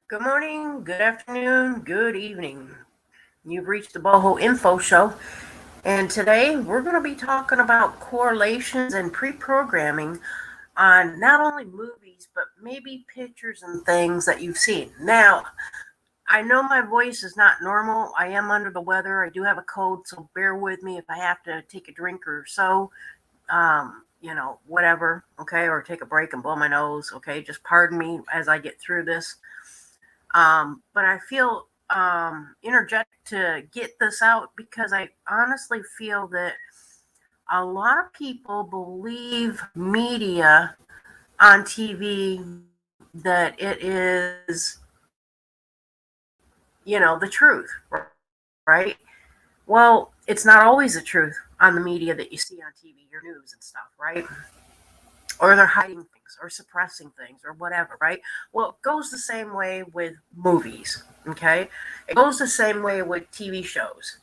Good morning, good afternoon, good evening. You've reached the Boho Info Show, and today we're going to be talking about correlations and pre programming on not only movies, but maybe pictures and things that you've seen. Now, I know my voice is not normal. I am under the weather. I do have a cold, so bear with me if I have to take a drink or so. Whatever, okay, or take a break and blow my nose, okay. Just pardon me as I get through this. But I feel energetic to get this out because I honestly feel that a lot of people believe media on TV that it is, the truth, right? Well, it's not always the truth on the media that you see on TV, your news and stuff, right? Or they're hiding things or suppressing things or whatever, right? Well, it goes the same way with movies, okay? It goes the same way with TV shows.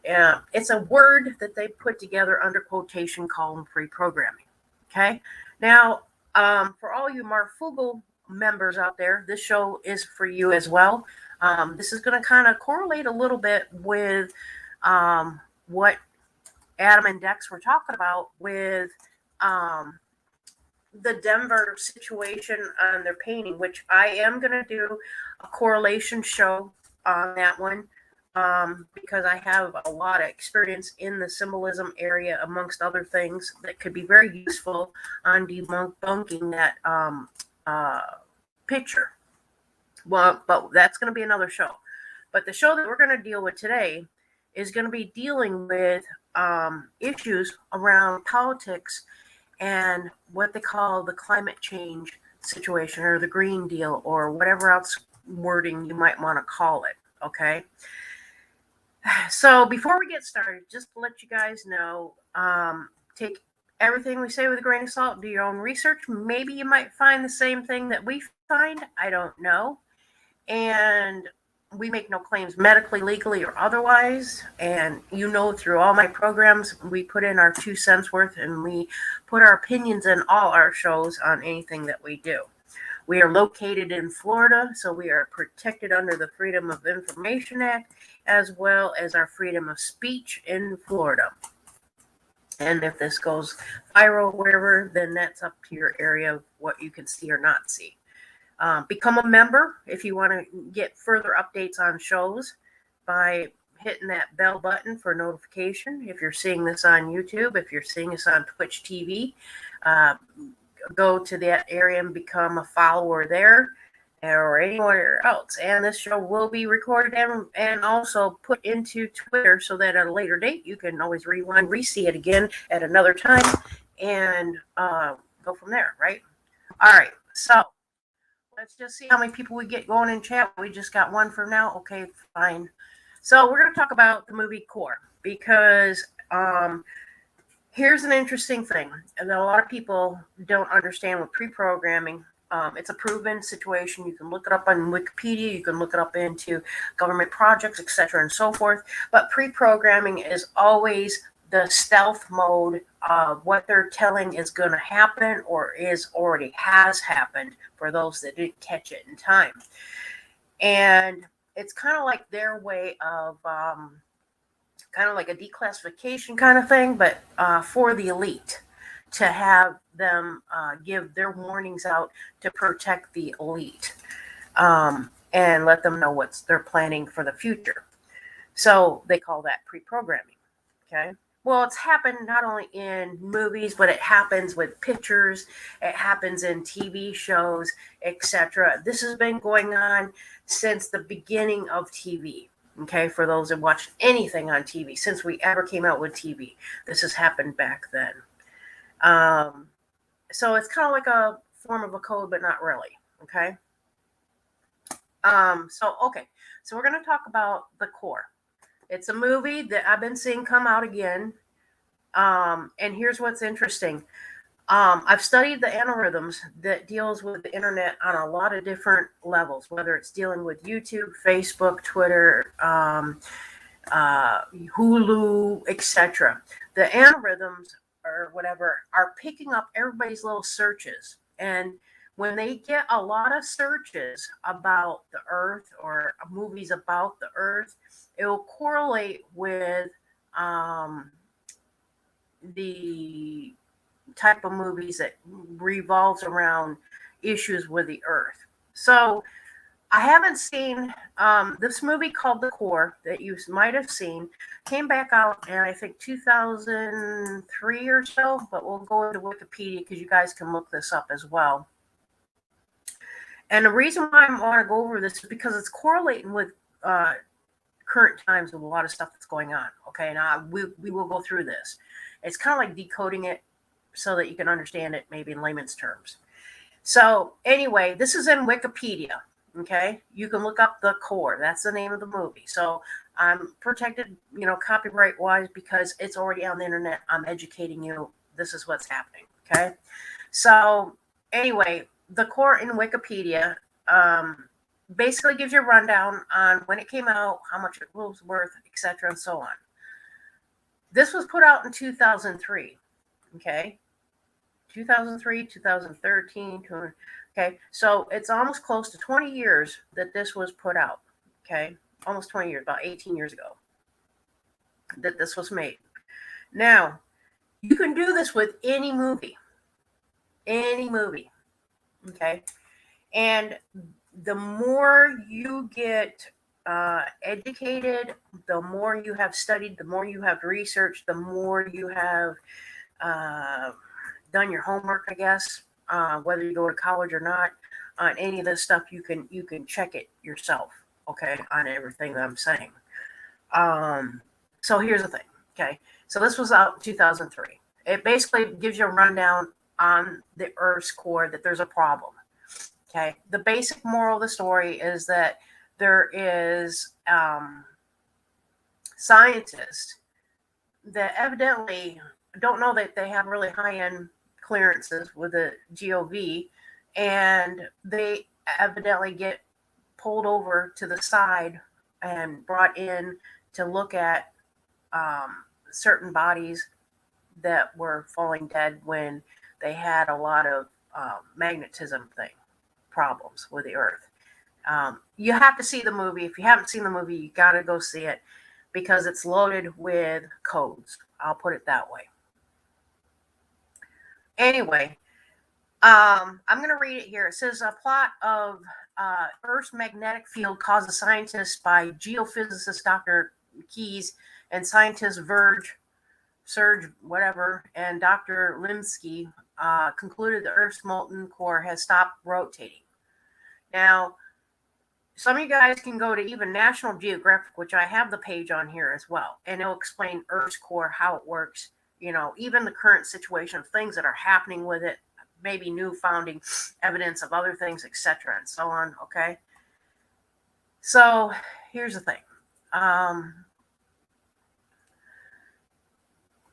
It's a word that they put together under quotation called pre programming, okay? Now, for all you Marfugal members out there, this show is for you as well. This is going to kind of correlate a little bit with what Adam and Dex were talking about with um, the Denver situation on their painting, which I am going to do a correlation show on that one because I have a lot of experience in the symbolism area, amongst other things that could be very useful on debunking that picture. Well, but that's going to be another show. But the show that we're going to deal with today is going to be dealing with issues around politics and what they call the climate change situation or the Green Deal or whatever else wording you might want to call it. Okay. So before we get started, just to let you guys know, take everything we say with a grain of salt, do your own research. Maybe you might find the same thing that we find. I don't know. And we make no claims medically, legally, or otherwise. And through all my programs, we put in our 2 cents worth and we put our opinions in all our shows on anything that we do. We are located in Florida, so we are protected under the Freedom of Information Act, as well as our freedom of speech in Florida. And if this goes viral wherever, then that's up to your area of what you can see or not see. Become a member if you want to get further updates on shows by hitting that bell button for notification. If you're seeing this on YouTube, if you're seeing us on Twitch TV, go to that area and become a follower there or anywhere else. And this show will be recorded and also put into Twitter so that at a later date you can always rewind, re-see it again at another time and go from there, right? All right, so let's just see how many people we get going in chat. We just got one for now. Okay, fine. So we're going to talk about the movie Core because here's an interesting thing that a lot of people don't understand with pre-programming. It's a proven situation. You can look it up on Wikipedia. You can look it up into government projects, etc., and so forth. But pre-programming is always the stealth mode of what they're telling is going to happen or is already has happened for those that didn't catch it in time. And it's kind of like their way of kind of like a declassification kind of thing, but for the elite to have them give their warnings out to protect the elite and let them know what they're planning for the future. So they call that pre-programming. Okay. Well, it's happened not only in movies, but it happens with pictures. It happens in TV shows, etc. This has been going on since the beginning of TV. Okay, for those that watch anything on TV, since we ever came out with TV, this has happened back then. So it's kind of like a form of a code, but not really. Okay. So we're going to talk about The Core. It's a movie that I've been seeing come out again. And here's what's interesting. I've studied the algorithms that deals with the internet on a lot of different levels, whether it's dealing with YouTube, Facebook, Twitter, Hulu, etc. The algorithms or whatever are picking up everybody's little searches. And when they get a lot of searches about the Earth or movies about the Earth, it will correlate with the type of movies that revolves around issues with the Earth. So I haven't seen this movie called The Core that you might have seen. Came back out in I think 2003 or so, but we'll go into Wikipedia because you guys can look this up as well. And the reason why I want to go over this is because it's correlating with current times with a lot of stuff that's going on. Okay, now we will go through this. It's kind of like decoding it so that you can understand it maybe in layman's terms. So anyway, this is in Wikipedia. Okay, you can look up The Core. That's the name of the movie. So I'm protected, copyright wise because it's already on the internet. I'm educating you. This is what's happening. Okay, so anyway, The Core in Wikipedia basically gives you a rundown on when it came out, how much it was worth, etc., and so on. This was put out in 2003. Okay, 2003, 2013. Okay, so it's almost close to 20 years that this was put out. Okay, almost 20 years, about 18 years ago that this was made. Now, you can do this with any movie. Any movie. Okay, and the more you get educated, the more you have studied, the more you have researched, the more you have done your homework, I guess. Whether you go to college or not, on any of this stuff, you can check it yourself. Okay, on everything that I'm saying. So here's the thing. Okay, so this was out in 2003. It basically gives you a rundown on the Earth's core that there's a problem. Okay, the basic moral of the story is that there is scientists that evidently don't know that they have really high-end clearances with the GOV, and they evidently get pulled over to the side and brought in to look at certain bodies that were falling dead when they had a lot of magnetism problems with the Earth. You have to see the movie. If you haven't seen the movie, you got to go see it because it's loaded with codes. I'll put it that way. Anyway, I'm going to read it here. It says a plot of Earth's magnetic field causes scientists by geophysicist Dr. Keyes and scientist Serge, whatever, and Dr. Limsky concluded the Earth's molten core has stopped rotating. Now, some of you guys can go to even National Geographic, which I have the page on here as well, and it'll explain Earth's core, how it works, even the current situation of things that are happening with it, maybe new founding evidence of other things, etc., and so on, okay? So here's the thing.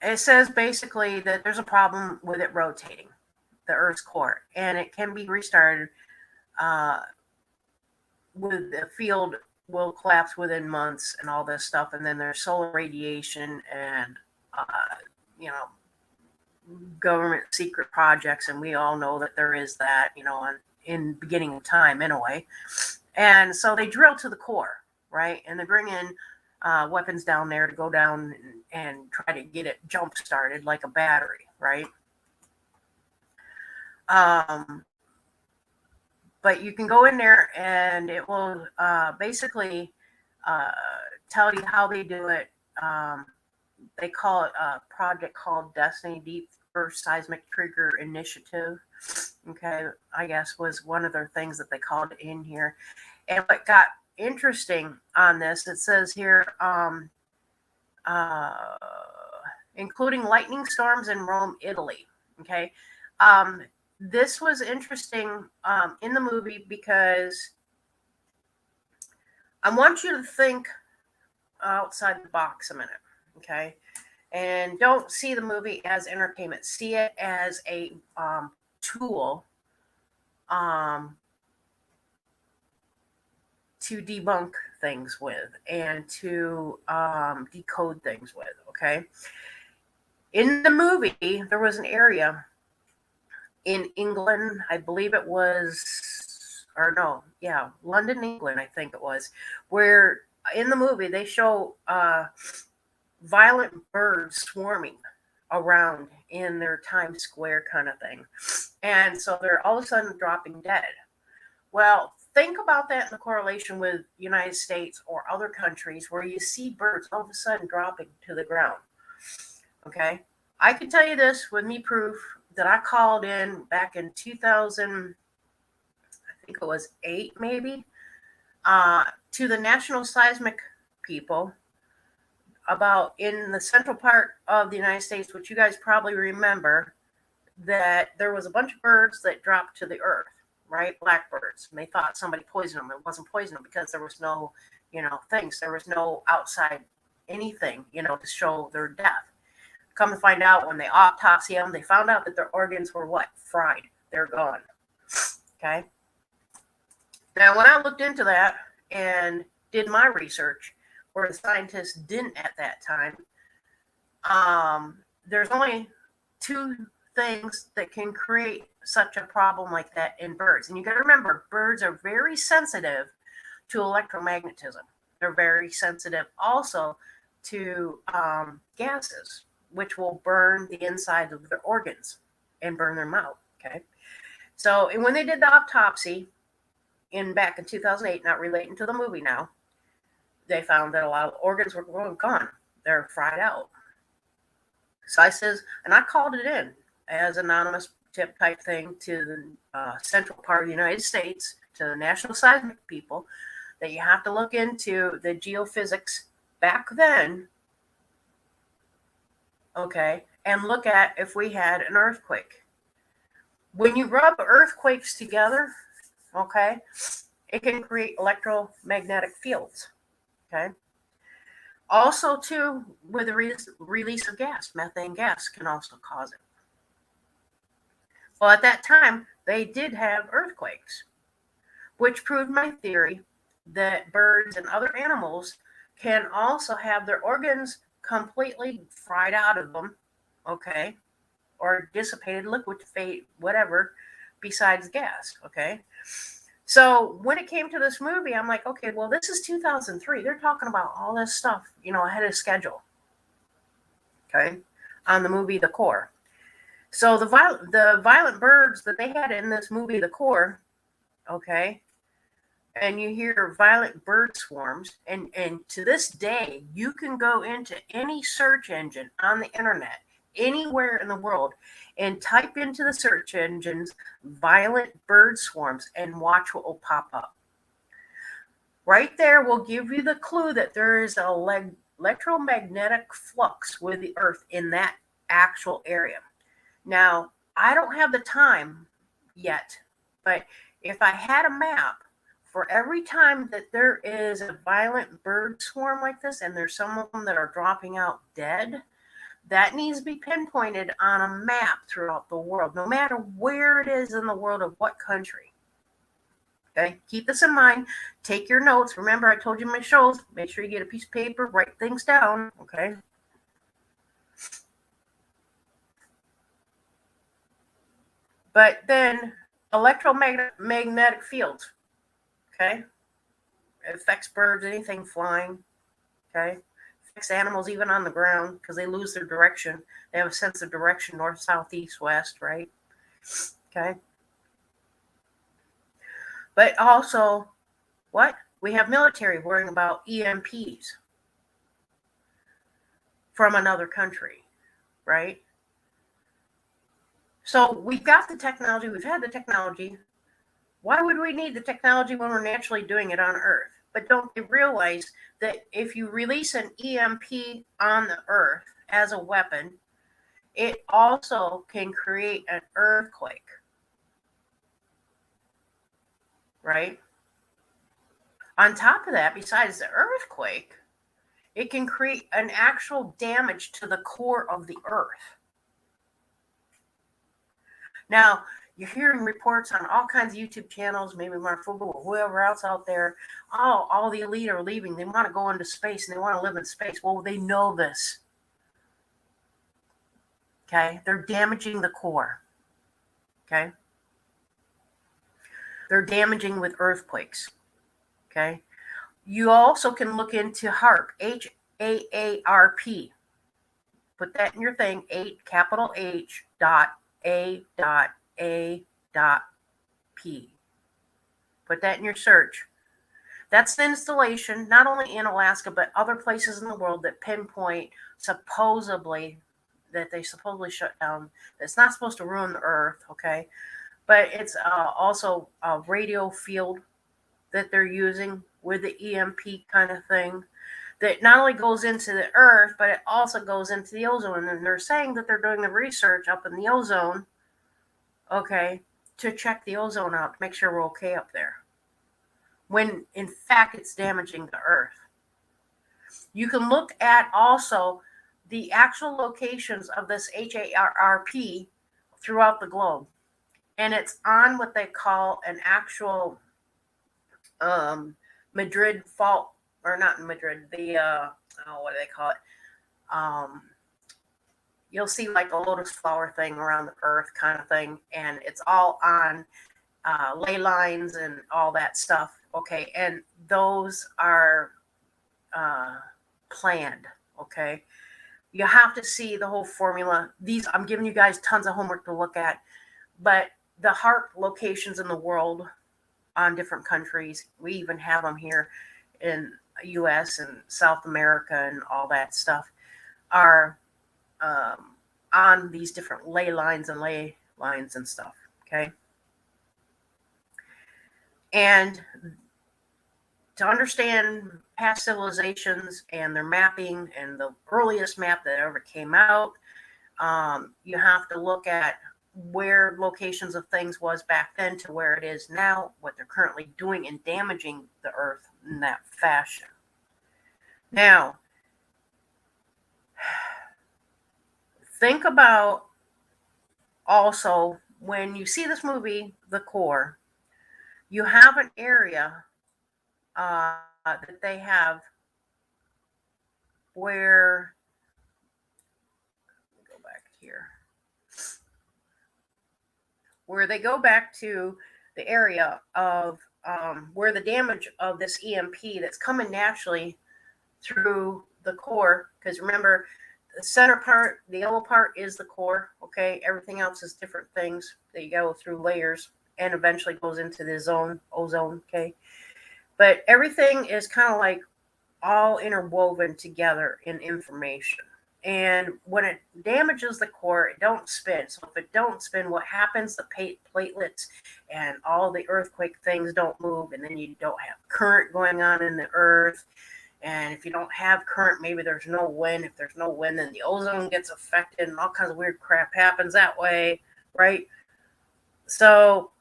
It says basically that there's a problem with it rotating, the Earth's core, and it can be restarted with the field will collapse within months and all this stuff. And then there's solar radiation and, government secret projects. And we all know that there is that, in beginning of time anyway. And so they drill to the core, right? And they bring in weapons down there to go down and try to get it jump started like a battery, right? But you can go in there and it will basically tell you how they do it. They call it a project called Destiny Deep Earth Seismic Trigger Initiative. Okay, I guess was one of their things that they called in here. And what got interesting on this, it says here, including lightning storms in Rome, Italy. Okay. This was interesting in the movie because I want you to think outside the box a minute, okay? And don't see the movie as entertainment. See it as a tool to debunk things with and to decode things with, okay? In the movie, there was an area in England. I believe it was, or no, yeah, London, England, I think it was, where in the movie they show violent birds swarming around in their Times Square kind of thing. And so they're all of a sudden dropping dead. Well, think about that in the correlation with United States or other countries where you see birds all of a sudden dropping to the ground. Okay. I can tell you this with me proof that I called in back in 2000, I think it was 8 maybe, to the National Seismic people about in the central part of the United States, which you guys probably remember, that there was a bunch of birds that dropped to the earth, right? Blackbirds. And they thought somebody poisoned them. It wasn't poisoned them because there was no, things. There was no outside anything, to show their death. Come to find out when they autopsy them, they found out that their organs were what? Fried. They're gone. Okay. Now, when I looked into that and did my research, where the scientists didn't at that time, there's only two things that can create such a problem like that in birds. And you got to remember, birds are very sensitive to electromagnetism. They're very sensitive also to gases, which will burn the inside of their organs and burn their mouth. Okay. So, and when they did the autopsy back in 2008, not relating to the movie now, they found that a lot of organs were gone. They're fried out. So I says, and I called it in as anonymous tip type thing to the central part of the United States, to the National Seismic people, that you have to look into the geophysics back then, okay, and look at if we had an earthquake. When you rub earthquakes together, okay, it can create electromagnetic fields, okay. Also, too, with the release of gas, methane gas can also cause it. Well, at that time, they did have earthquakes, which proved my theory that birds and other animals can also have their organs completely fried out of them, okay, or dissipated, liquefied, whatever, besides gas, okay. So when it came to this movie, I'm like, okay, well, this is 2003. They're talking about all this stuff, ahead of schedule, okay, on the movie The Core. So the violent birds that they had in this movie The Core, okay, and you hear violent bird swarms, and to this day, you can go into any search engine on the internet, anywhere in the world, and type into the search engines violent bird swarms and watch what will pop up. Right there will give you the clue that there is an electromagnetic flux with the earth in that actual area. Now, I don't have the time yet, but if I had a map for every time that there is a violent bird swarm like this, and there's some of them that are dropping out dead, that needs to be pinpointed on a map throughout the world, no matter where it is in the world of what country. Okay, keep this in mind. Take your notes. Remember, I told you my shows. Make sure you get a piece of paper, write things down. Okay. But then electromagnetic fields. Okay. It affects birds, anything flying. Okay. Affects animals even on the ground because they lose their direction. They have a sense of direction, north, south, east, west, right? Okay. But also, what? We have military worrying about EMPs from another country, right? So we've got the technology, we've had the technology. Why would we need the technology when we're naturally doing it on Earth? But don't you realize that if you release an EMP on the Earth as a weapon, it also can create an earthquake, right? On top of that, besides the earthquake, it can create an actual damage to the core of the Earth. Now, you're hearing reports on all kinds of YouTube channels, maybe Mark Fogel or whoever else out there. Oh, all the elite are leaving. They want to go into space and they want to live in space. Well, they know this. Okay, they're damaging the core. Okay. They're damaging with earthquakes. Okay. You also can look into HAARP, HAARP. Put that in your thing, capital H dot A dot A dot P. Put that in your search. That's the installation, not only in Alaska, but other places in the world that pinpoint that they supposedly shut down. It's not supposed to ruin the earth, okay? But it's also a radio field that they're using with the EMP kind of thing that not only goes into the earth, but it also goes into the ozone. And they're saying that they're doing the research up in the ozone, okay, to check the ozone out to make sure we're okay up there, when in fact it's damaging the earth. You can look at also the actual locations of this HAARP throughout the globe. And it's on what they call an actual Madrid fault, or not in Madrid, what do they call it? You'll see like a lotus flower thing around the earth kind of thing, and it's all on ley lines and all that stuff. Okay, and those are planned. Okay, you have to see the whole formula. I'm giving you guys tons of homework to look at, but the HAARP locations in the world on different countries, we even have them here in U.S. and South America and all that stuff, are on these different ley lines and stuff. Okay, and to understand past civilizations and their mapping and the earliest map that ever came out, you have to look at where locations of things was back then to where it is now, what they're currently doing and damaging the earth in that fashion. Now, think about also when you see this movie, The Core, you have an area that they have where, go back here, where they go back to the area of where the damage of this EMP that's coming naturally through the core, because remember, the center part, the yellow part is the core, okay? Everything else is different things that you go through layers and eventually goes into the ozone, okay? But everything is kind of like all interwoven together in information. And when it damages the core, it don't spin. So if it don't spin, what happens? The platelets and all the earthquake things don't move, and then you don't have current going on in the earth. And if you don't have current, maybe there's no wind. If there's no wind, then the ozone gets affected and all kinds of weird crap happens that way, right? So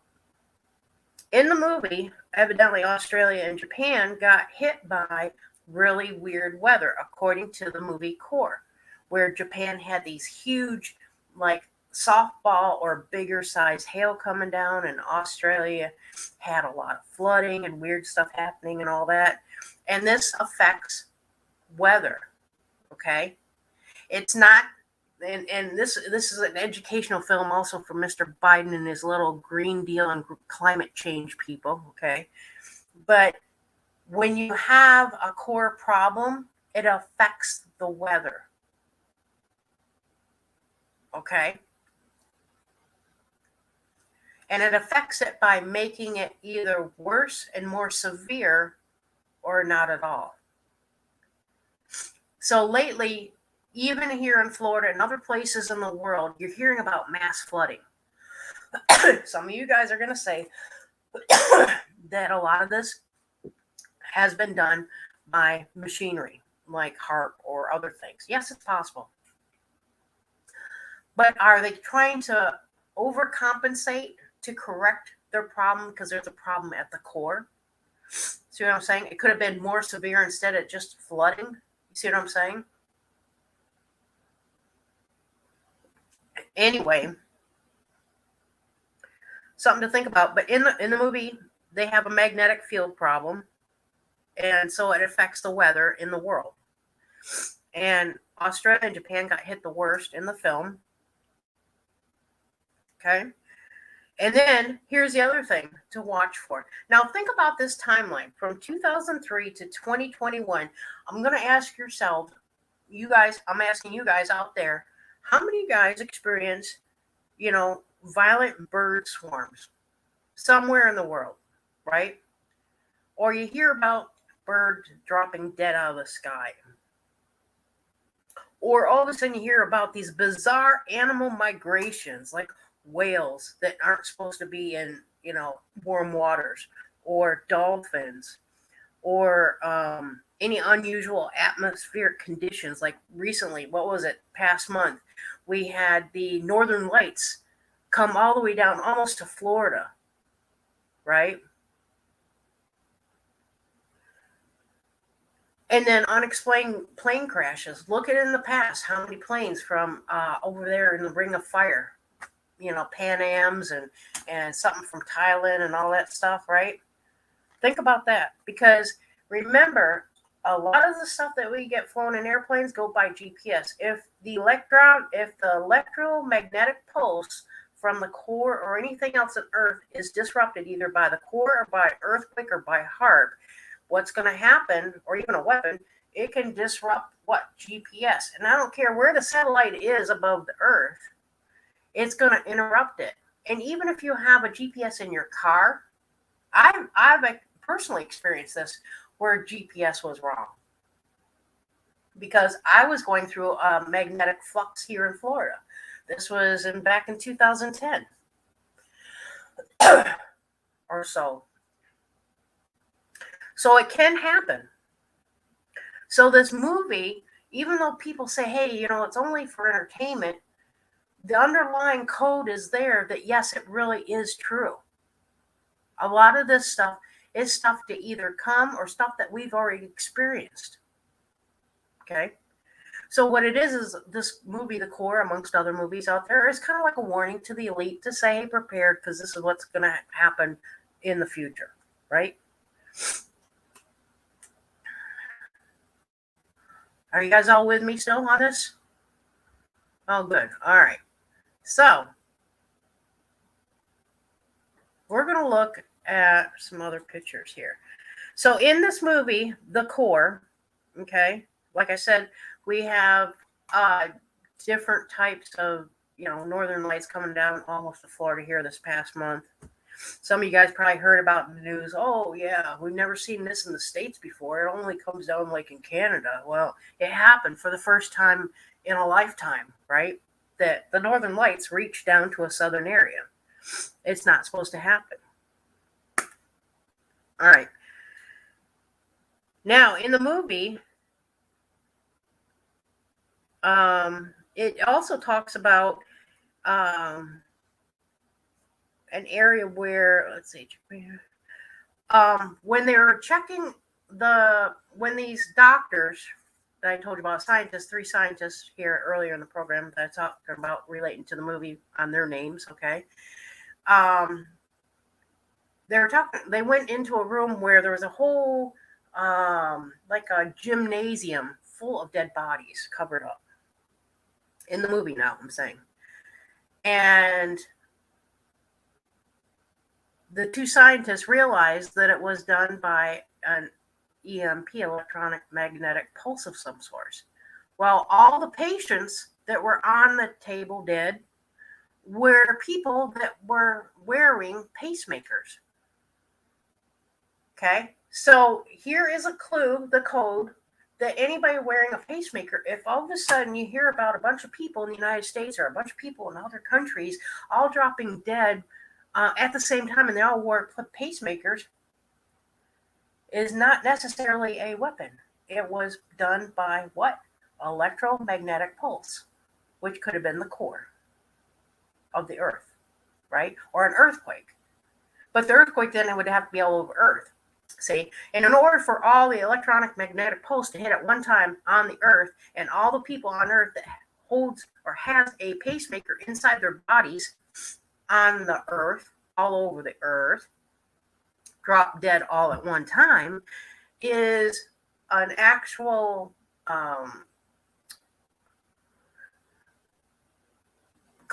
in the movie, evidently Australia and Japan got hit by really weird weather, according to the movie Core, where Japan had these huge, like softball or bigger size hail coming down, and Australia had a lot of flooding and weird stuff happening and all that. And this affects weather, okay? It's not, and this is an educational film also for Mr. Biden and his little Green Deal and climate change people, okay? But when you have a core problem, it affects the weather, okay? And it affects it by making it either worse and more severe or not at all. So lately, even here in Florida and other places in the world, you're hearing about mass flooding. Some of you guys are going to say that a lot of this has been done by machinery like HAARP or other things. Yes, it's possible. But are they trying to overcompensate to correct their problem because there's a problem at the core? See what I'm saying? It could have been more severe instead of just flooding. You see what I'm saying? Anyway, something to think about. But in the movie, they have a magnetic field problem, and so it affects the weather in the world. And Australia and Japan got hit the worst in the film. Okay. And then here's the other thing to watch for. Now, think about this timeline from 2003 to 2021. I'm going to ask yourself, you guys, I'm asking you guys out there, how many of you guys experience, violent bird swarms somewhere in the world, right? Or you hear about birds dropping dead out of the sky. Or all of a sudden you hear about these bizarre animal migrations, like whales that aren't supposed to be in, warm waters, or dolphins, or any unusual atmospheric conditions. Like recently, what was it, past month, we had the northern lights come all the way down almost to Florida, right? And then unexplained plane crashes. Look at in the past how many planes from over there in the Ring of Fire, Pan Ams and something from Thailand and all that stuff, right? Think about that, because remember, a lot of the stuff that we get flown in airplanes go by GPS. If the electromagnetic pulse from the core or anything else on Earth is disrupted either by the core or by earthquake or by HARP, what's going to happen, or even a weapon, it can disrupt what? GPS. And I don't care where the satellite is above the Earth, it's going to interrupt it. And even if you have a GPS in your car, I've personally experienced this where GPS was wrong, because I was going through a magnetic flux here in Florida. This was back in 2010 or so. So it can happen. So this movie, even though people say, hey, it's only for entertainment, the underlying code is there that, yes, it really is true. A lot of this stuff is stuff to either come or stuff that we've already experienced. Okay? So what it is this movie, The Core, amongst other movies out there, is kind of like a warning to the elite to say, hey, prepared, because this is what's going to happen in the future, right? Are you guys all with me still on this? Oh, good. All right. So we're going to look at some other pictures here. So in this movie, The Core, okay, like I said, we have different types of, northern lights coming down almost to Florida here this past month. Some of you guys probably heard about in the news, oh, yeah, we've never seen this in the States before. It only comes down like in Canada. Well, it happened for the first time in a lifetime, right? That the northern lights reach down to a southern area. It's not supposed to happen. All right. Now, in the movie, it also talks about an area where, let's see, when they were checking when these doctors that I told you about, three scientists here earlier in the program that I talked about relating to the movie on their names, okay? They went into a room where there was a whole, like a gymnasium full of dead bodies covered up. In the movie now, I'm saying. And the two scientists realized that it was done by an EMP, electromagnetic pulse of some sort. Well, all the patients that were on the table dead were people that were wearing pacemakers. Okay, so here is a clue, the code, that anybody wearing a pacemaker, if all of a sudden you hear about a bunch of people in the United States or a bunch of people in other countries all dropping dead at the same time, and they all wore pacemakers, is not necessarily a weapon. It was done by what? Electromagnetic pulse, which could have been the core of the Earth, right? Or an earthquake. But the earthquake then would have to be all over Earth. See, and in order for all the electromagnetic pulse to hit at one time on the Earth, and all the people on Earth that holds or has a pacemaker inside their bodies on the Earth, all over the Earth, drop dead all at one time, is an actual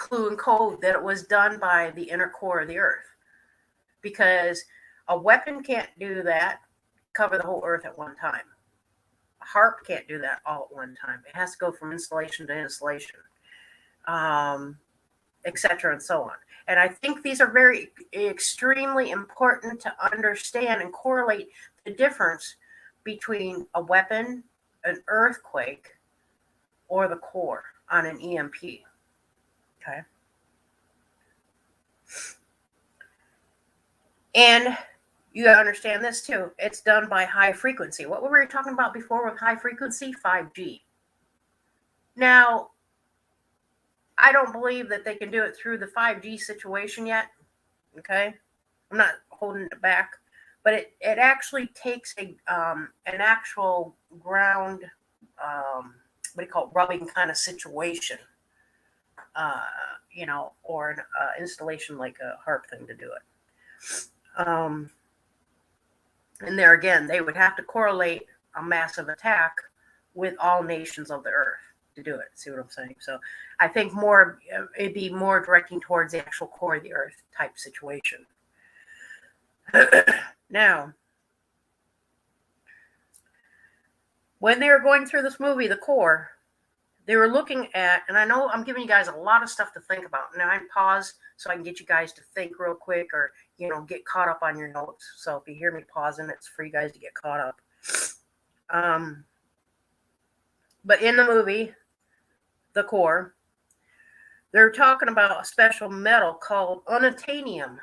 clue and code that it was done by the inner core of the Earth. Because a weapon can't do that, cover the whole Earth at one time. A harp can't do that all at one time. It has to go from installation to installation, etc. and so on. And I think these are very extremely important to understand and correlate the difference between a weapon, an earthquake, or the core on an EMP. Okay. And you gotta understand this too. It's done by high frequency. What were we talking about before with high frequency? 5G. Now, I don't believe that they can do it through the 5G situation yet. Okay. I'm not holding it back, but it actually takes an actual ground, what do you call it, rubbing kind of situation, or an installation like a harp thing to do it. And there again, they would have to correlate a massive attack with all nations of the earth to do it. See what I'm saying? So I think it'd be more directing towards the actual core of the earth type situation. Now, when they were going through this movie, The Core, they were looking at, and I know I'm giving you guys a lot of stuff to think about. Now I pause so I can get you guys to think real quick, or get caught up on your notes. So if you hear me pausing, it's for you guys to get caught up. But in the movie, The Core, they're talking about a special metal called unobtainium,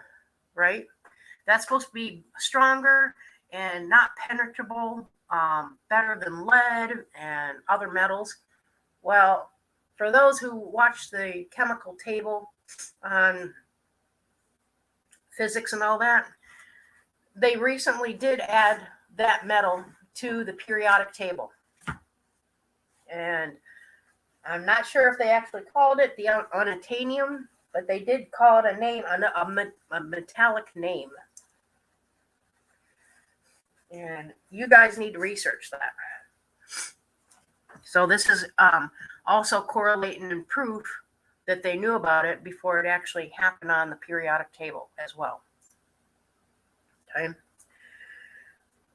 right? That's supposed to be stronger and not penetrable, better than lead and other metals. Well, for those who watch the chemical table on physics and all that, they recently did add that metal to the periodic table. And I'm not sure if they actually called it the unobtainium, but they did call it a name, a metallic name. And you guys need to research that. So this is also correlating and proof that they knew about it before it actually happened on the periodic table as well. Okay.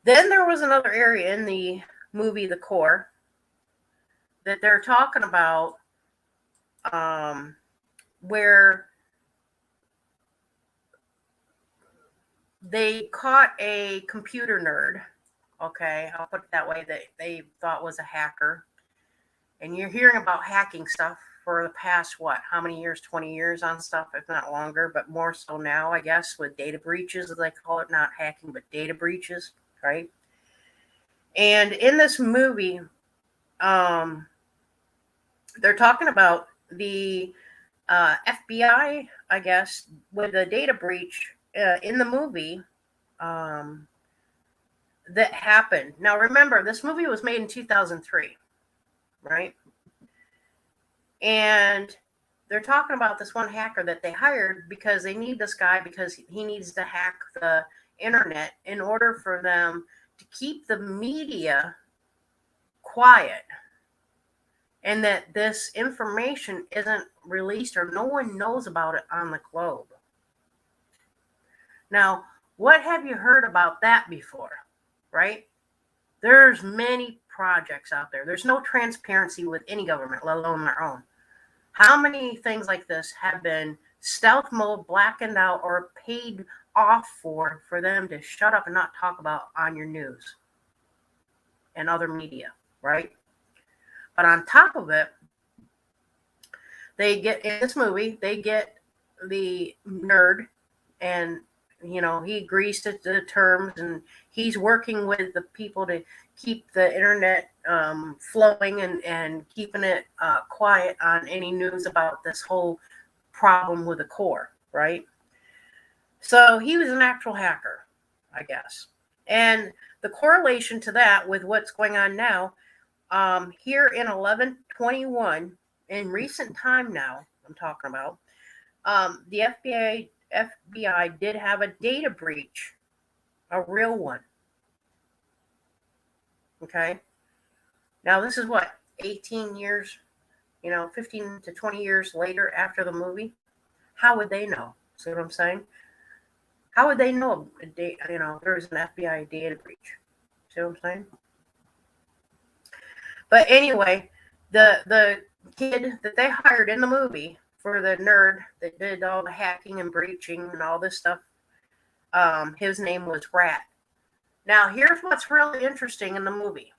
Then there was another area in the movie The Core that they're talking about where they caught a computer nerd. Okay, I'll put it that way, that they thought was a hacker. And you're hearing about hacking stuff for the past, how many years? 20 years on stuff, if not longer, but more so now, I guess, with data breaches, as they call it, not hacking, but data breaches, right? And in this movie, they're talking about the FBI, I guess, with a data breach in the movie that happened. Now, remember, this movie was made in 2003, right? And they're talking about this one hacker that they hired because they need this guy because he needs to hack the internet in order for them to keep the media quiet, and that this information isn't released or no one knows about it on the globe. Now, what have you heard about that before, right? There's many projects out there. There's no transparency with any government, let alone their own. How many things like this have been stealth mode, blackened out, or paid off for them to shut up and not talk about on your news and other media, right? But on top of it, they get in this movie, they get the nerd, and he agrees to the terms, and he's working with the people to keep the internet flowing and keeping it quiet on any news about this whole problem with the core, right? So he was an actual hacker, I guess. And the correlation to that with what's going on now, here in 11/21, in recent time now, I'm talking about, the FBI did have a data breach, a real one. Okay. Now this is 18 years 15 to 20 years later after the movie, how would they know? See what I'm saying? How would they know there was an FBI data breach? See what I'm saying? But anyway, the kid that they hired in the movie for the nerd that did all the hacking and breaching and all this stuff, his name was Rat. Now, here's what's really interesting in the movie.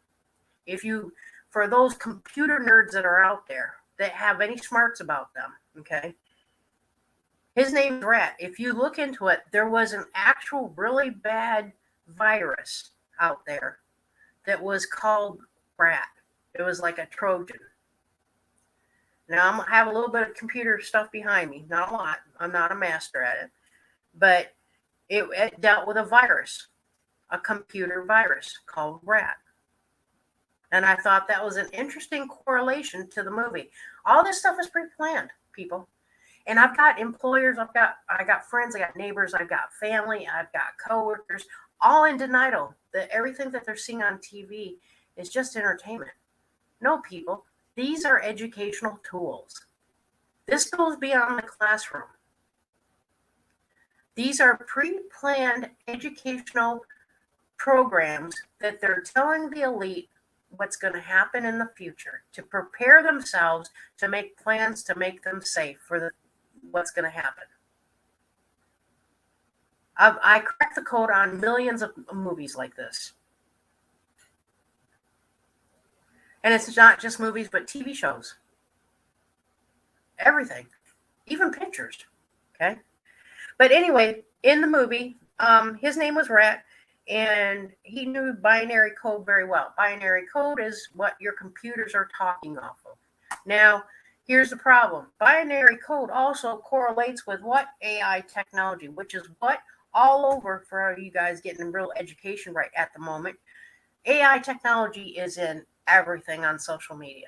For those computer nerds that are out there that have any smarts about them, okay, his name's Rat. If you look into it, there was an actual really bad virus out there that was called Rat. It was like a Trojan. Now, I'm going to have a little bit of computer stuff behind me. Not a lot. I'm not a master at it. But it dealt with a virus, a computer virus called Rat. And I thought that was an interesting correlation to the movie. All this stuff is pre-planned, people. And I've got employers, I got friends, I got neighbors, I've got family, I've got coworkers, all in denial that everything that they're seeing on TV is just entertainment. No, people, these are educational tools. This goes beyond the classroom. These are pre-planned educational programs that they're telling the elite what's going to happen in the future to prepare themselves, to make plans to make them safe for what's going to happen. I cracked the code on millions of movies like this. And it's not just movies, but TV shows. Everything. Even pictures. Okay? But anyway, in the movie, his name was Rat, and he knew binary code very well. Binary code is what your computers are talking off of. Now, here's the problem. Binary code also correlates with what? AI technology, which is what all over for you guys getting real education right at the moment. AI technology is in everything on social media.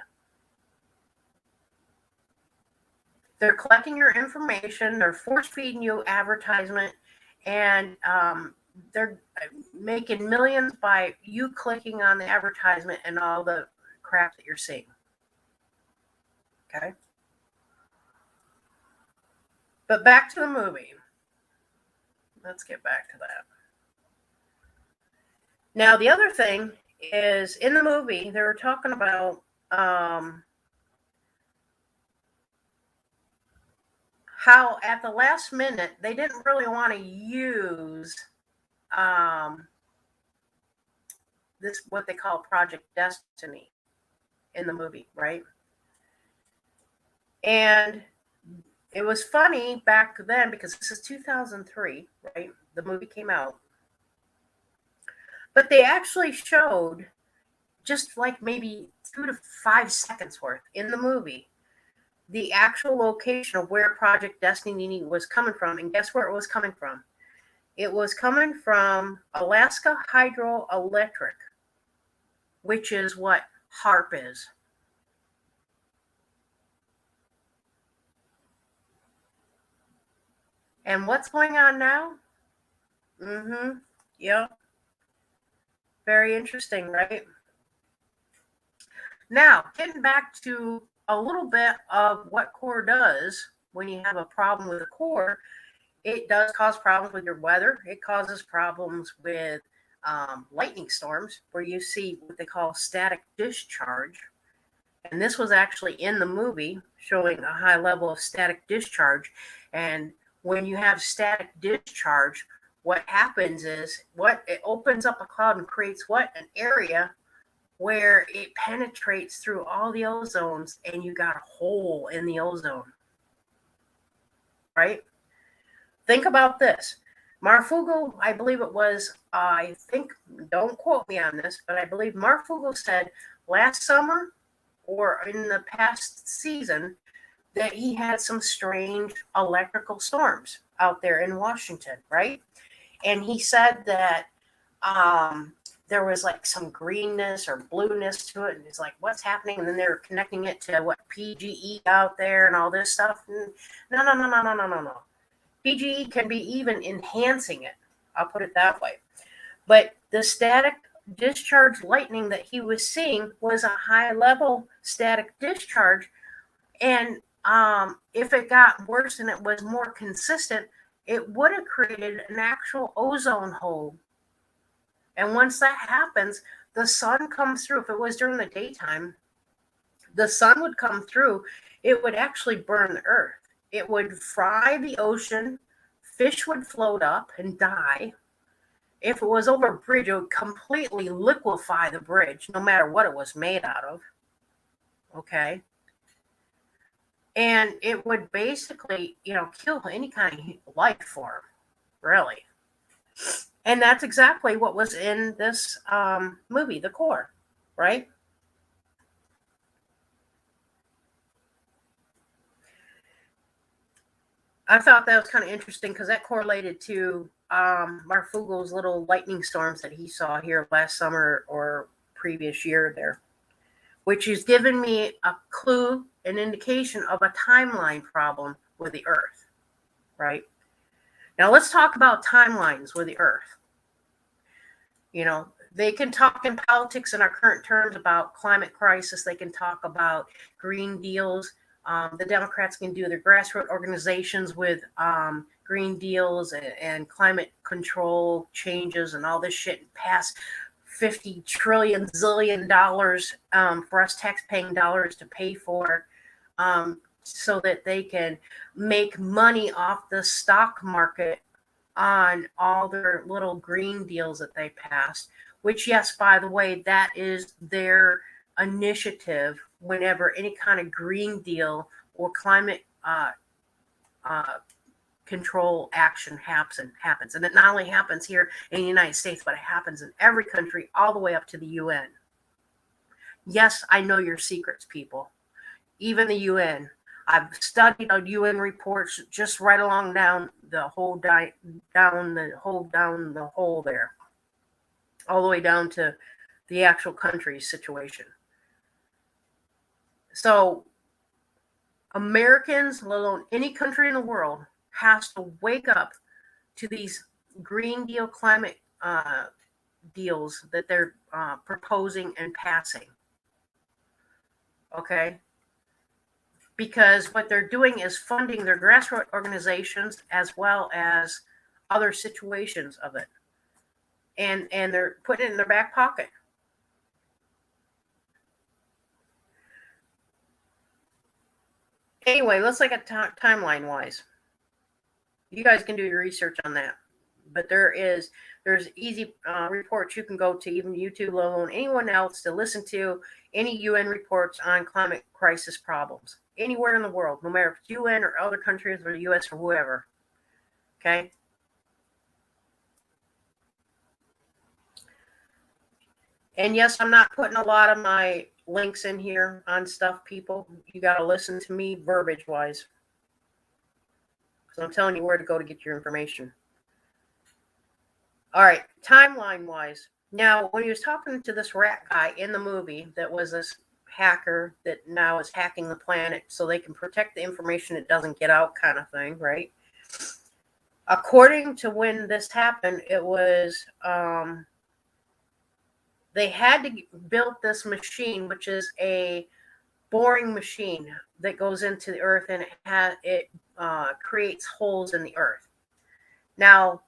They're collecting your information, they're force feeding you advertisement, and they're making millions by you clicking on the advertisement and all the crap that you're seeing. Okay? But back to the movie. Let's get back to that. Now, the other thing is, in the movie, they were talking about how at the last minute they didn't really want to use this, what they call Project Destiny, in the movie, right? And it was funny back then because this is 2003, right? The movie came out. But they actually showed just like maybe 2 to 5 seconds worth in the movie the actual location of where Project Destiny was coming from. And guess where it was coming from? It was coming from Alaska Hydroelectric, which is what HARP is. And what's going on now? Yep. Very interesting, right? Now, getting back to a little bit of what core does when you have a problem with a core, it does cause problems with your weather. It causes problems with lightning storms, where you see what they call static discharge. And this was actually in the movie, showing a high level of static discharge. And when you have static discharge, what happens is it opens up a cloud and creates an area where it penetrates through all the ozones, and you got a hole in the ozone. Right? Think about this. Marfugo, I believe it was, don't quote me on this, but I believe Marfugo said last summer or in the past season that he had some strange electrical storms out there in Washington, right? And he said that there was like some greenness or blueness to it. And it's like, what's happening? And then they're connecting it to what PGE out there and all this stuff. No. PGE can be even enhancing it. I'll put it that way. But the static discharge lightning that he was seeing was a high level static discharge And if it got worse and it was more consistent, it would have created an actual ozone hole. And once that happens, the sun comes through. If it was during the daytime, the sun would come through. It would actually burn the earth. It would fry the ocean. Fish would float up and die. If it was over a bridge, it would completely liquefy the bridge, no matter what it was made out of. Okay. And it would basically, kill any kind of life form, really. And that's exactly what was in this movie, The Core, right? I thought that was kind of interesting because that correlated to Marfugo's little lightning storms that he saw here last summer or previous year there, which has given me a clue, an indication of a timeline problem with the Earth, right? Now let's talk about timelines with the Earth. They can talk in politics in our current terms about climate crisis. They can talk about green deals. The Democrats can do their grassroots organizations with green deals and climate control changes and all this shit and pass 50 trillion zillion dollars for us tax-paying dollars to pay for, so that they can make money off the stock market on all their little green deals that they passed, which, yes, by the way, that is their initiative whenever any kind of green deal or climate control action happens. And it not only happens here in the United States, but it happens in every country all the way up to the UN. Yes, I know your secrets, people. Even the UN. I've studied on UN reports just right along down the whole down the hole there, all the way down to the actual country situation. So Americans, let alone any country in the world, has to wake up to these Green Deal climate deals that they're proposing and passing. Okay? Because what they're doing is funding their grassroots organizations as well as other situations of it. And they're putting it in their back pocket. Anyway, let's look at timeline wise. You guys can do your research on that. But there's easy reports you can go to, even YouTube alone, anyone else to listen to any UN reports on climate crisis problems anywhere in the world, no matter if it's UN or other countries or the US or whoever. Okay. And yes, I'm not putting a lot of my links in here on stuff, people. You got to listen to me verbiage wise. Because I'm telling you where to go to get your information. All right, timeline wise. Now, when he was talking to this rat guy in the movie that was this hacker that now is hacking the planet so they can protect the information it doesn't get out, kind of thing, right? According to when this happened, it was they had to build this machine, which is a boring machine that goes into the earth, and it creates holes in the earth. Now,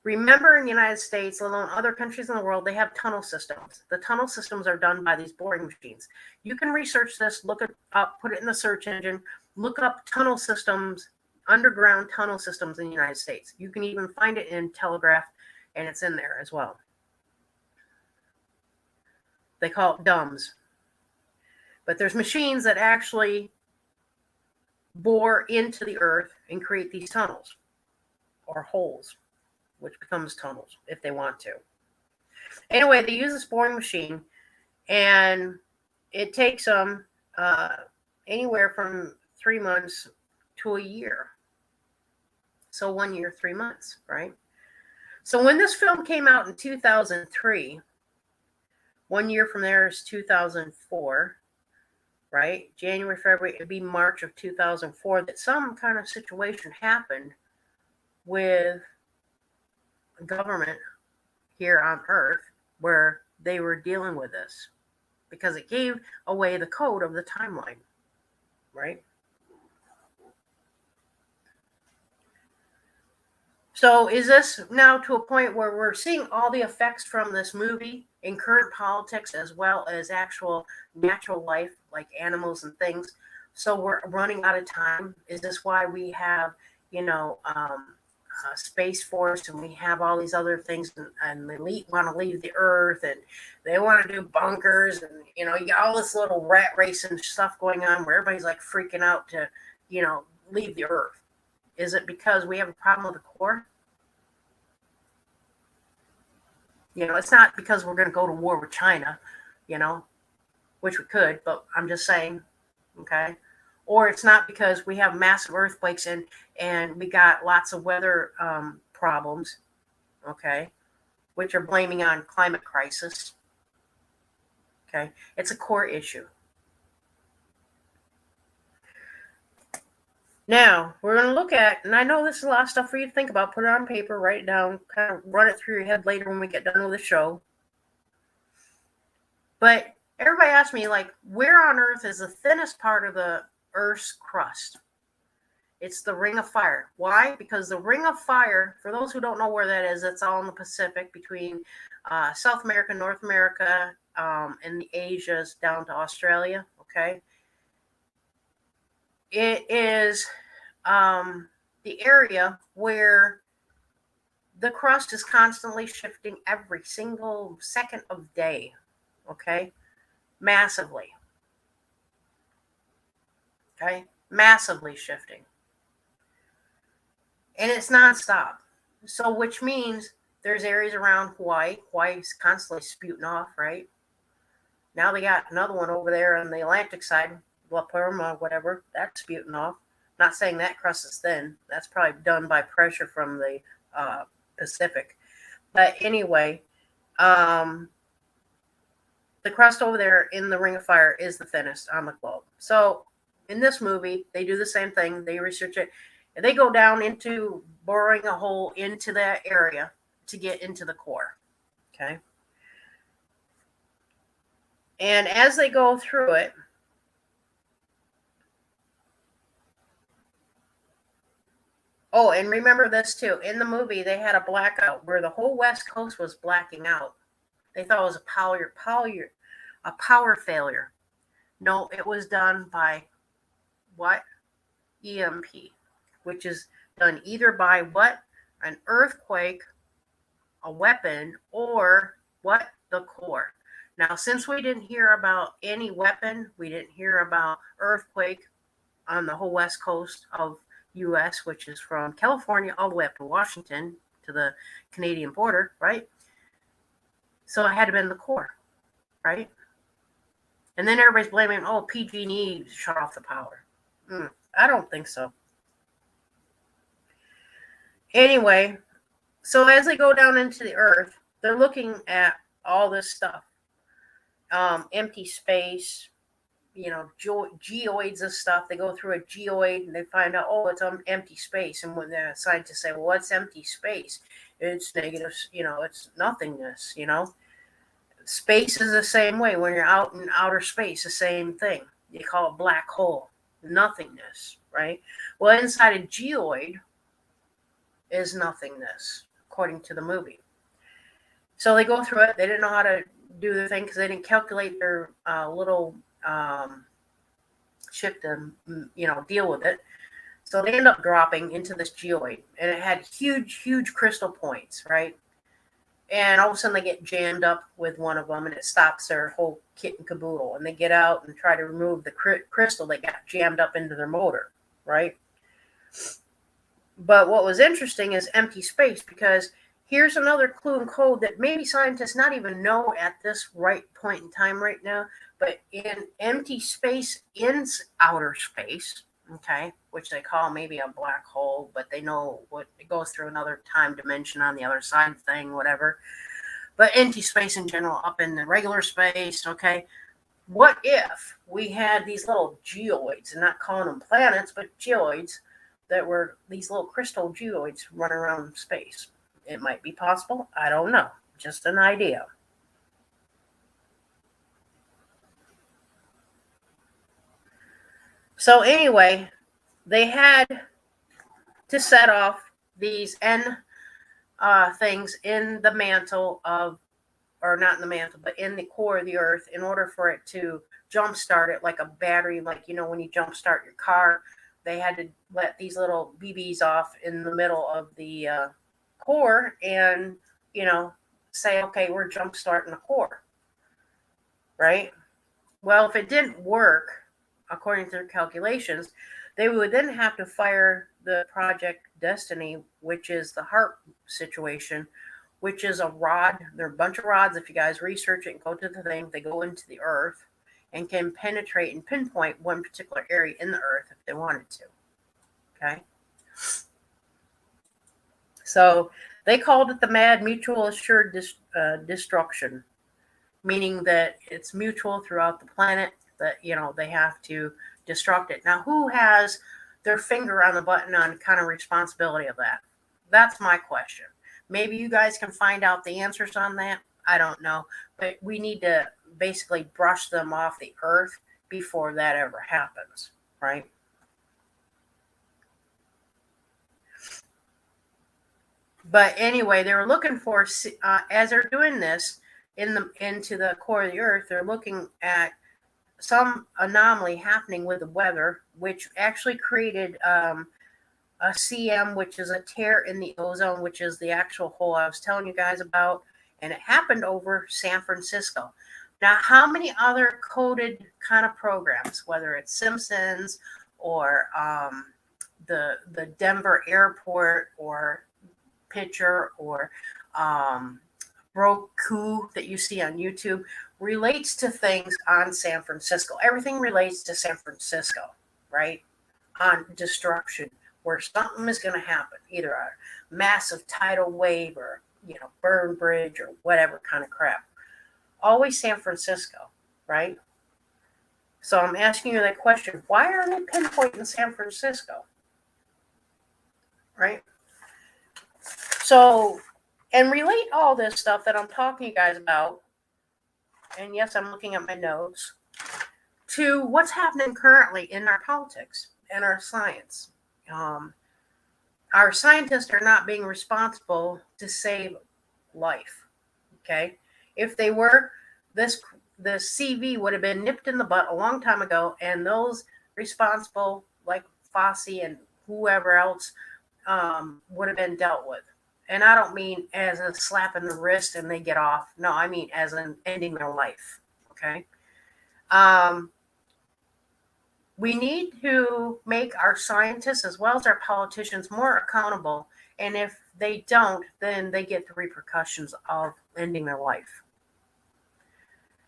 remember, in the United States, let alone other countries in the world, they have tunnel systems. The tunnel systems are done by these boring machines. You can research this, look it up, put it in the search engine, look up tunnel systems, underground tunnel systems in the United States. You can even find it in Telegraph, and it's in there as well. They call it DUMBs. But there's machines that actually bore into the earth and create these tunnels or holes, which becomes tunnels if they want to. Anyway, they use this boring machine, and it takes them anywhere from 3 months to a year. So 1 year, 3 months, right? So when this film came out in 2003, 1 year from there is 2004, right? January, February, it'd be March of 2004 that some kind of situation happened with government here on Earth where they were dealing with this, because it gave away the code of the timeline. right? So is this now to a point where we're seeing all the effects from this movie in current politics as well as actual natural life, like animals and things? So we're running out of time. Is this why we have, you know, Space Force and we have all these other things and the elite want to leave the Earth and they want to do bunkers and, you know, you got all this little rat race and stuff going on where everybody's like freaking out to, you know, leave the Earth? Is it because we have a problem with the core? You know, it's not because we're going to go to war with China, you know, which we could, but I'm just saying, okay? Or it's not because we have massive earthquakes and we got lots of weather problems, okay, which are blaming on climate crisis, okay? It's a core issue. Now, we're going to look at, and I know this is a lot of stuff for you to think about, put it on paper, write it down, kind of run it through your head later when we get done with the show. But everybody asks me, like, where on Earth is the thinnest part of the Earth's crust? It's the Ring of Fire. Why? Because the Ring of Fire, for those who don't know where that is, it's all in the Pacific between South America, North America, and the Asias down to Australia, okay? It is the area where the crust is constantly shifting every single second of day, okay? Massively. Okay? Massively shifting. And it's nonstop. So, which means there's areas around Hawaii. Hawaii's constantly spewing off, right? Now they got another one over there on the Atlantic side, La Palma, whatever, that's spewing off. Not saying that crust is thin. That's probably done by pressure from the Pacific. But anyway, the crust over there in the Ring of Fire is the thinnest on the globe. So in this movie, they do the same thing. They research it. And they go down into boring a hole into that area to get into the core. Okay. And as they go through it, oh, and remember this too. In the movie, they had a blackout where the whole West Coast was blacking out. They thought it was a power failure. No, it was done by what? EMP, which is done either by what? An earthquake, a weapon, or what? The core. Now, since we didn't hear about any weapon, we didn't hear about earthquake on the whole west coast of U.S., which is from California all the way up to Washington to the Canadian border, right? So it had to be in the core, right? And then everybody's blaming, oh, PG&E shut off the power. I don't think so. Anyway, so as they go down into the earth, they're looking at all this stuff. Empty space, you know, geoids and stuff. They go through a geoid and they find out, oh, it's empty space. And when the scientists say, well, what's empty space? It's negative, you know, it's nothingness, you know. Space is the same way. When you're out in outer space, the same thing. You call it black hole, nothingness, right? Well, inside a geoid is nothingness, according to the movie. So they go through it. They didn't know how to do the thing because they didn't calculate their little ship to, you know, deal with it. So they end up dropping into this geoid, and it had huge crystal points, right? And all of a sudden they get jammed up with one of them, and it stops their whole kit and caboodle. And they get out and try to remove the crystal that got jammed up into their motor, right? But what was interesting is empty space, because here's another clue and code that maybe scientists not even know at this right point in time right now. But in empty space, in outer space, okay, which they call maybe a black hole, but they know what it goes through another time dimension on the other side thing, whatever. But empty space in general, up in the regular space, okay. What if we had these little geoids, and not calling them planets, but geoids, that were these little crystal geoids running around space? It might be possible. I don't know. Just an idea. So anyway, they had to set off these N things in the mantle of, or not in the mantle, but in the core of the earth in order for it to jumpstart it like a battery. Like, when you jumpstart your car, they had to let these little BBs off in the middle of the core and, say, okay, we're jumpstarting the core, right? Well, if it didn't work, according to their calculations, they would then have to fire the Project Destiny, which is the HARP situation, which is a rod. There are a bunch of rods. If you guys research it and go to the thing, they go into the earth and can penetrate and pinpoint one particular area in the earth if they wanted to. Okay. So they called it the MAD, Mutual Assured Destruction, meaning that it's mutual throughout the planet, that, they have to destruct it. Now, who has their finger on the button on kind of responsibility of that? That's my question. Maybe you guys can find out the answers on that. I don't know. But we need to basically brush them off the earth before that ever happens, right? But anyway, they were looking for, as they're doing this into the core of the earth, they're looking at some anomaly happening with the weather, which actually created a CM, which is a tear in the ozone, which is the actual hole I was telling you guys about. And it happened over San Francisco. Now, how many other coded kind of programs, whether it's Simpsons or the Denver airport or Picture or Roku that you see on YouTube, relates to things on San Francisco? Everything relates to San Francisco, right? On destruction, where something is going to happen, either a massive tidal wave or, burn bridge or whatever kind of crap. Always San Francisco, right? So I'm asking you that question. Why are they pinpointing San Francisco? Right? So, and relate all this stuff that I'm talking to you guys about, and yes, I'm looking at my notes, to what's happening currently in our politics and our science. Our scientists are not being responsible to save life. Okay, if they were, the CV would have been nipped in the butt a long time ago, and those responsible, like Fossey and whoever else, would have been dealt with. And I don't mean as a slap in the wrist and they get off. No, I mean as in ending their life. Okay. We need to make our scientists as well as our politicians more accountable. And if they don't, then they get the repercussions of ending their life.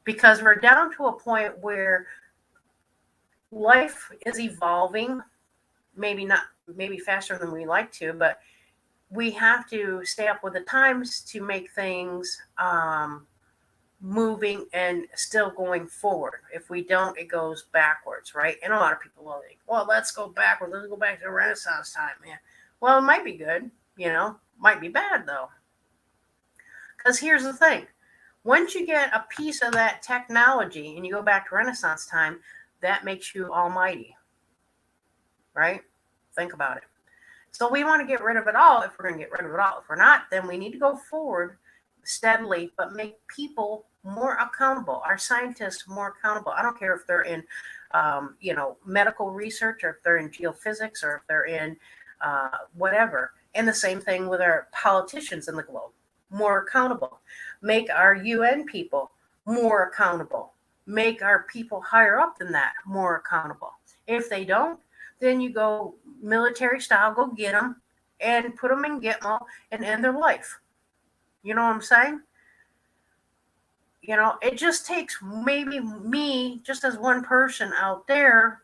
Because we're down to a point where life is evolving, maybe faster than we like to, but we have to stay up with the times to make things moving and still going forward. If we don't, it goes backwards, right? And a lot of people will think, well, let's go backwards. Let's go back to the Renaissance time, man. Well, it might be good, might be bad, though. Because here's the thing. Once you get a piece of that technology and you go back to Renaissance time, that makes you almighty, right? Think about it. So we want to get rid of it all if we're going to get rid of it all. If we're not, then we need to go forward steadily, but make people more accountable, our scientists more accountable. I don't care if they're in, medical research, or if they're in geophysics, or if they're in whatever. And the same thing with our politicians in the globe, more accountable. Make our UN people more accountable. Make our people higher up than that more accountable. If they don't, then you go military style, go get them and put them in Gitmo and end their life. You know what I'm saying? It just takes maybe me, just as one person out there,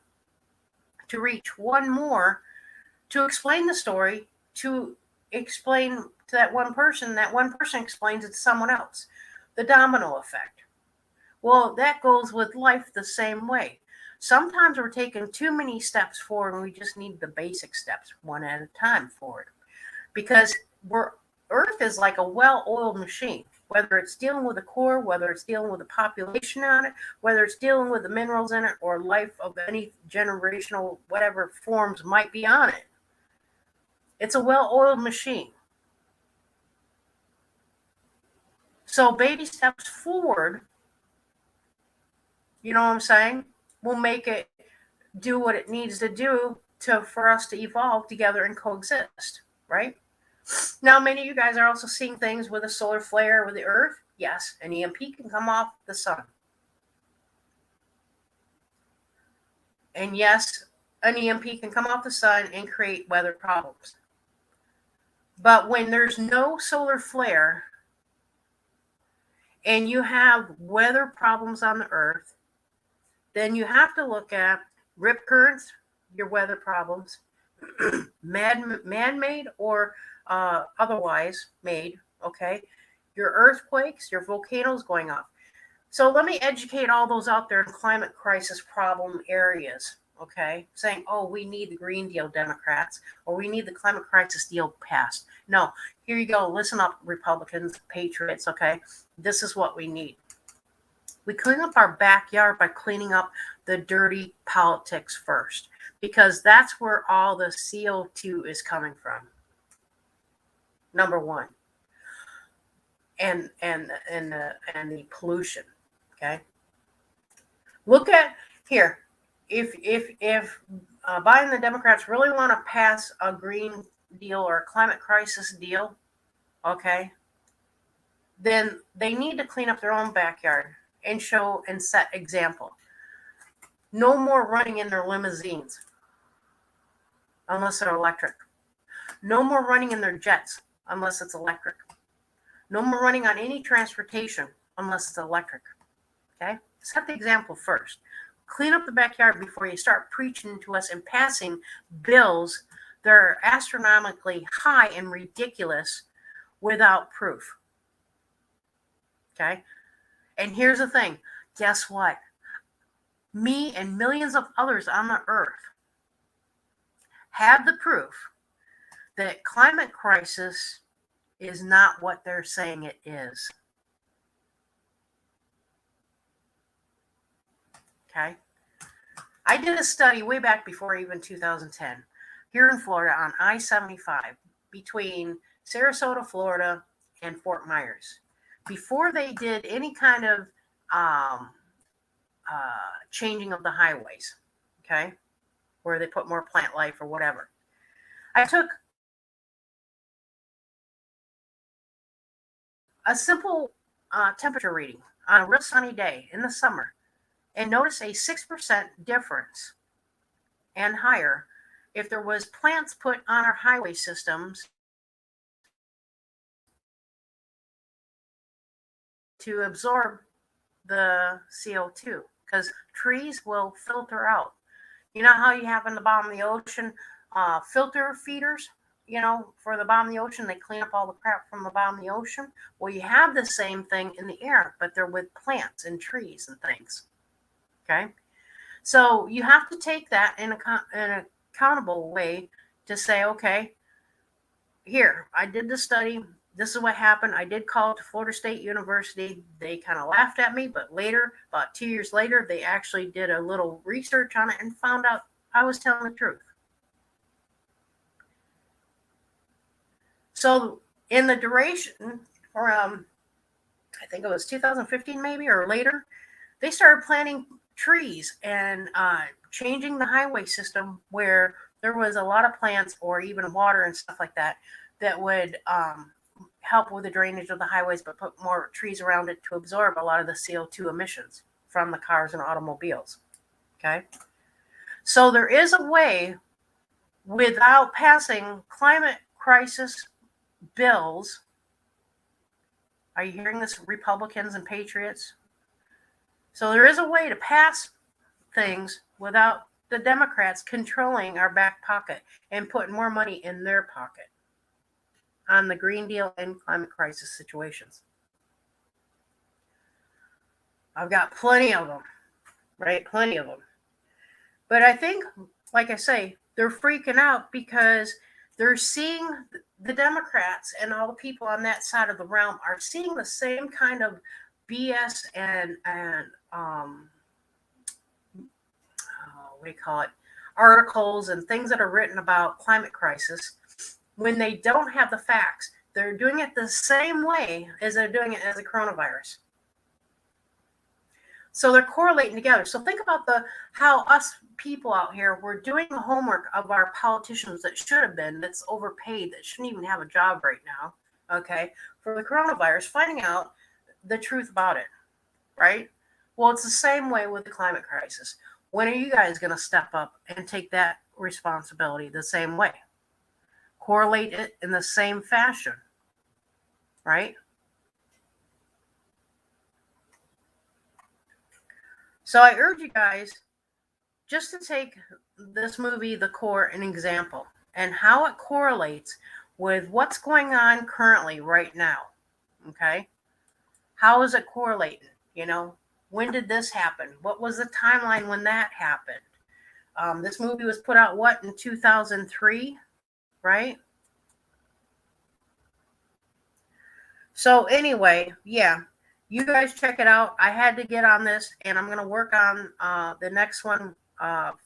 to reach one more, to explain the story, to explain to that one person explains it to someone else. The domino effect. Well, that goes with life the same way. Sometimes we're taking too many steps forward, and we just need the basic steps one at a time forward. Because Earth is like a well-oiled machine. whether it's dealing with the core, whether it's dealing with the population on it, whether it's dealing with the minerals in it, or life of any generational, whatever forms might be on it. It's a well-oiled machine. So baby steps forward, you know what I'm saying, will make it do what it needs to do for us to evolve together and coexist, right? Now, many of you guys are also seeing things with a solar flare with the Earth. Yes, an EMP can come off the sun. And yes, an EMP can come off the sun and create weather problems. But when there's no solar flare and you have weather problems on the Earth, then you have to look at rip currents, your weather problems, man-made or otherwise made, okay? Your earthquakes, your volcanoes going off. So let me educate all those out there in climate crisis problem areas, okay? Saying, oh, we need the Green Deal, Democrats, or we need the climate crisis deal passed. No, here you go. Listen up, Republicans, patriots, okay? This is what we need. We clean up our backyard by cleaning up the dirty politics first, because that's where all the CO2 is coming from. Number one. And the pollution. Okay. Look at here. If Biden and the Democrats really want to pass a Green Deal or a climate crisis deal, okay, then they need to clean up their own backyard and show and set example. No more running in their limousines unless they're electric. No more running in their jets unless it's electric. No more running on any transportation unless it's electric. Okay? Set the example first. Clean up the backyard before you start preaching to us and passing bills that are astronomically high and ridiculous without proof. Okay? And here's the thing. Guess what? Me and millions of others on the earth have the proof that climate crisis is not what they're saying it is. Okay? I did a study way back before even 2010 here in Florida on I-75 between Sarasota, Florida, and Fort Myers. Before they did any kind of changing of the highways, okay, where they put more plant life or whatever. I took a simple temperature reading on a real sunny day in the summer and noticed a 6% difference and higher if there was plants put on our highway systems to absorb the CO2, because trees will filter out. You know how you have in the bottom of the ocean filter feeders, you know, for the bottom of the ocean, they clean up all the crap from the bottom of the ocean. Well, you have the same thing in the air, but they're with plants and trees and things. Okay. So you have to take that in an accountable way to say, okay, here, I did the study. This is what happened. I did call it to Florida State University. They kind of laughed at me, but later, about 2 years later, they actually did a little research on it and found out I was telling the truth. So in the duration from, I think it was 2015 maybe or later, they started planting trees and changing the highway system where there was a lot of plants or even water and stuff like that that would help with the drainage of the highways, but put more trees around it to absorb a lot of the CO2 emissions from the cars and automobiles. Okay. So there is a way without passing climate crisis bills. Are you hearing this, Republicans and patriots? So there is a way to pass things without the Democrats controlling our back pocket and putting more money in their pocket on the Green Deal and climate crisis situations. I've got plenty of them, right? Plenty of them. But I think, like I say, they're freaking out because they're seeing the Democrats and all the people on that side of the realm are seeing the same kind of BS and what do you call it, articles and things that are written about climate crisis when they don't have the facts. They're doing it the same way as they're doing it as the coronavirus. So they're correlating together. So think about how us people out here, we're doing the homework of our politicians that should have been, that's overpaid, that shouldn't even have a job right now, okay, for the coronavirus, finding out the truth about it, right? Well, it's the same way with the climate crisis. When are you guys going to step up and take that responsibility the same way? Correlate it in the same fashion, right? So I urge you guys just to take this movie, The Core, an example, and how it correlates with what's going on currently right now, okay? How is it correlating? When did this happen? What was the timeline when that happened? This movie was put out, in 2003, right? So anyway, yeah, you guys check it out. I had to get on this, and I'm going to work on the next one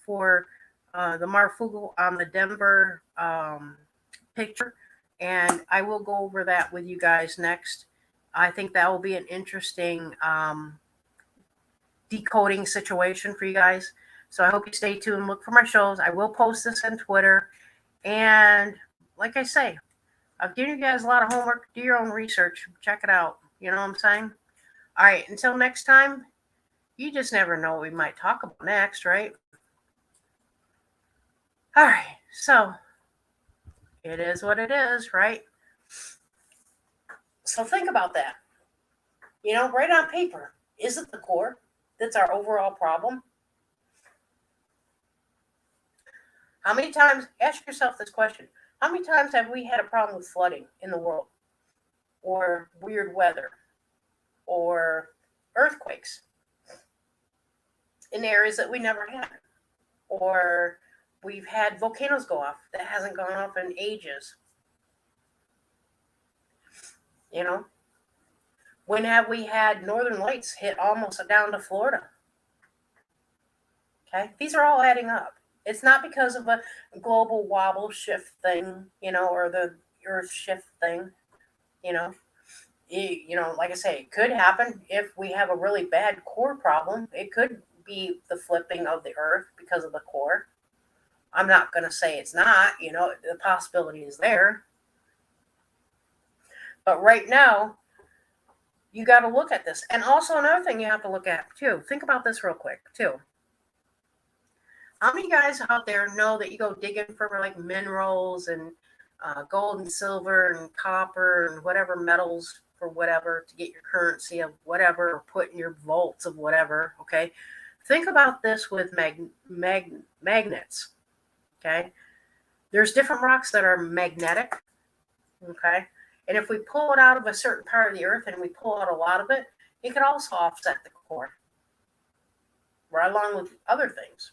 for the Marfugal on the Denver picture, and I will go over that with you guys next. I think that will be an interesting decoding situation for you guys. So I hope you stay tuned. Look for my shows. I will post this on Twitter. And like I say, I've given you guys a lot of homework. Do your own research. Check it out. You know what I'm saying? All right. Until next time, you just never know what we might talk about next, right? All right. So it is what it is, right? So think about that. Write on paper. Is it the core that's our overall problem? How many times, ask yourself this question, how many times have we had a problem with flooding in the world? Or weird weather? Or earthquakes in areas that we never had? Or we've had volcanoes go off that hasn't gone off in ages? When have we had northern lights hit almost down to Florida? Okay, these are all adding up. It's not because of a global wobble shift thing, or the earth shift thing, like I say, it could happen if we have a really bad core problem. It could be the flipping of the earth because of the core. I'm not going to say it's not, the possibility is there. But right now, you got to look at this. And also another thing you have to look at too, think about this real quick too. How many guys out there know that you go digging for like minerals and gold and silver and copper and whatever metals for whatever to get your currency of whatever, or put in your vaults of whatever, okay? Think about this with magnets, okay? There's different rocks that are magnetic, okay? And if we pull it out of a certain part of the earth and we pull out a lot of it, it could also offset the core, right along with other things.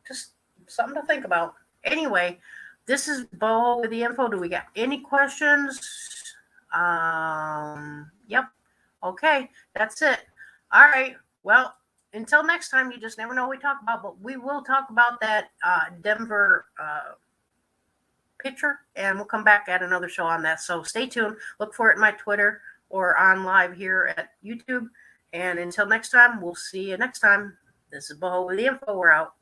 Just something to think about. Anyway, this is Bo with the info. Do we got any questions? Yep. Okay, that's it. All right. Well, until next time, you just never know what we talk about, but we will talk about that Denver picture, and we'll come back at another show on that. So stay tuned. Look for it in my Twitter or on live here at YouTube. And until next time, we'll see you next time. This is Bo with the info. We're out.